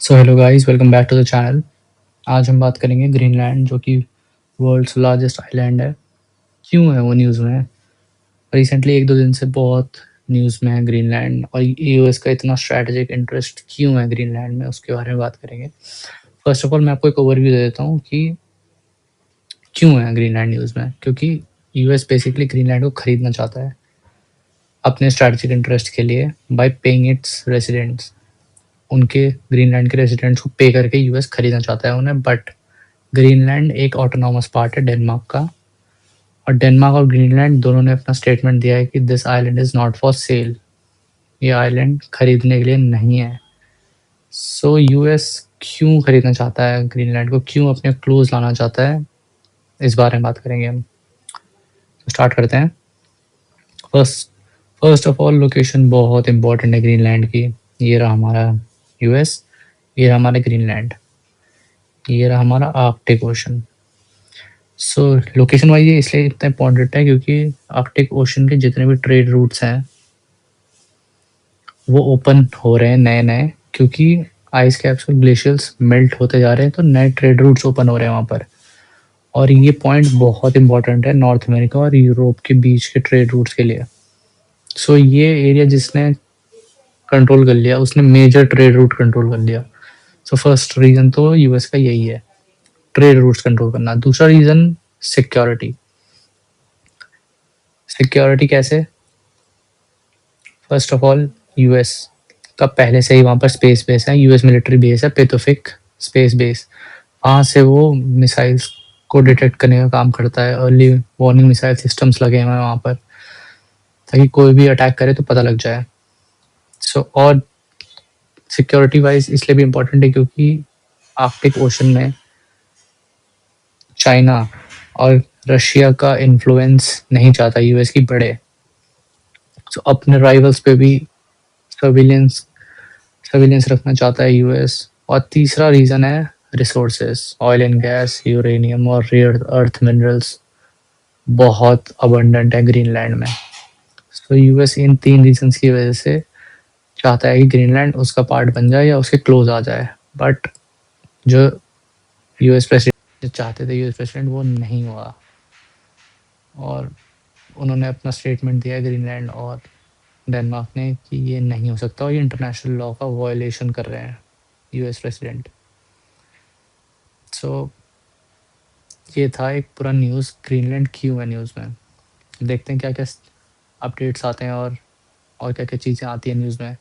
So hello guys, welcome back to the channel. आज हम बात करेंगे ग्रीनलैंड, जो कि वर्ल्ड्स लार्जेस्ट आइलैंड है। क्यों है वो न्यूज़ में? रिसेंटली 1-2 दिन से बहुत न्यूज़ में है ग्रीनलैंड, और यूएस का इतना स्ट्रैटेजिक इंटरेस्ट क्यों है ग्रीनलैंड में, उसके बारे में बात करेंगे। फर्स्ट ऑफ ऑल मैं आपको एक ओवरव्यू दे देता हूँ कि क्यों है ग्रीनलैंड न्यूज़ में। क्योंकि यूएस बेसिकली ग्रीनलैंड को खरीदना चाहता है अपने स्ट्रैटेजिक इंटरेस्ट के लिए बाय पेइंग इट्स रेसिडेंट्स। उनके ग्रीनलैंड के रेसिडेंट्स को पे करके यूएस खरीदना चाहता है उन्हें। बट ग्रीनलैंड एक ऑटोनॉमस पार्ट है डेनमार्क का, और डेनमार्क और ग्रीनलैंड दोनों ने अपना स्टेटमेंट दिया है कि this island is not for sale. ये आइलैंड खरीदने के लिए नहीं है। सो यूएस क्यों खरीदना चाहता है ग्रीनलैंड को, क्यों अपने क्लोज लाना चाहता है, इस बारे में बात करेंगे हम। तो स्टार्ट करते हैं। First first of all, location बहुत इंपॉर्टेंट है ग्रीनलैंड की। ये रहा हमारा यूएस, ये रहा हमारा ग्रीनलैंड, ये रहा हमारा आर्कटिक ओशन। सो लोकेशन वाइज ये इसलिए इतना इम्पोर्टेंट है क्योंकि आर्कटिक ओशन के जितने भी ट्रेड रूट्स हैं वो ओपन हो रहे हैं नए नए, क्योंकि आइस कैप्स और ग्लेशियर्स मेल्ट होते जा रहे हैं, तो नए ट्रेड रूट्स ओपन हो रहे हैं वहाँ पर। और ये पॉइंट बहुत इंपॉर्टेंट है नॉर्थ अमेरिका और यूरोप के बीच के ट्रेड रूट्स के लिए। सो ये एरिया जिसने कंट्रोल कर लिया, उसने मेजर ट्रेड रूट कंट्रोल कर लिया। सो फर्स्ट रीजन तो यूएस का यही है, ट्रेड रूट्स कंट्रोल करना। दूसरा रीजन सिक्योरिटी। सिक्योरिटी कैसे? फर्स्ट ऑफ ऑल, यूएस का पहले से ही वहाँ पर स्पेस बेस है, यूएस मिलिट्री बेस है, पेसिफिक स्पेस बेस। वहाँ से वो मिसाइल्स को डिटेक्ट करने का काम करता है। अर्ली वार्निंग मिसाइल सिस्टम्स लगे हुए हैं वहाँ पर, ताकि कोई भी अटैक करे तो पता लग जाए। और सिक्योरिटी वाइज इसलिए भी इम्पोर्टेंट है क्योंकि आर्कटिक ओशन में चाइना और रशिया का इन्फ्लुएंस नहीं चाहता यूएस की बढ़े। अपने राइवल्स पे भी सर्विलेंस सर्विलेंस रखना चाहता है यूएस। और तीसरा रीज़न है resources, oil and gas, uranium और रेयर अर्थ मिनरल्स बहुत अबंडेंट है ग्रीनलैंड में। सो यूएस इन 3 रीजंस की वजह से चाहता है कि ग्रीनलैंड उसका पार्ट बन जाए या उसके क्लोज आ जाए। बट जो यूएस प्रेसिडेंट जो चाहते थे यूएस प्रेसिडेंट, वो नहीं हुआ, और उन्होंने अपना स्टेटमेंट दिया ग्रीनलैंड और डेनमार्क ने कि ये नहीं हो सकता और ये इंटरनेशनल लॉ का वायलेशन कर रहे हैं यूएस प्रेसिडेंट। सो ये था एक पूरा न्यूज़, ग्रीनलैंड क्यों है न्यूज़ में। देखते हैं क्या क्या अपडेट्स आते हैं और क्या क्या चीज़ें आती हैं न्यूज़ में।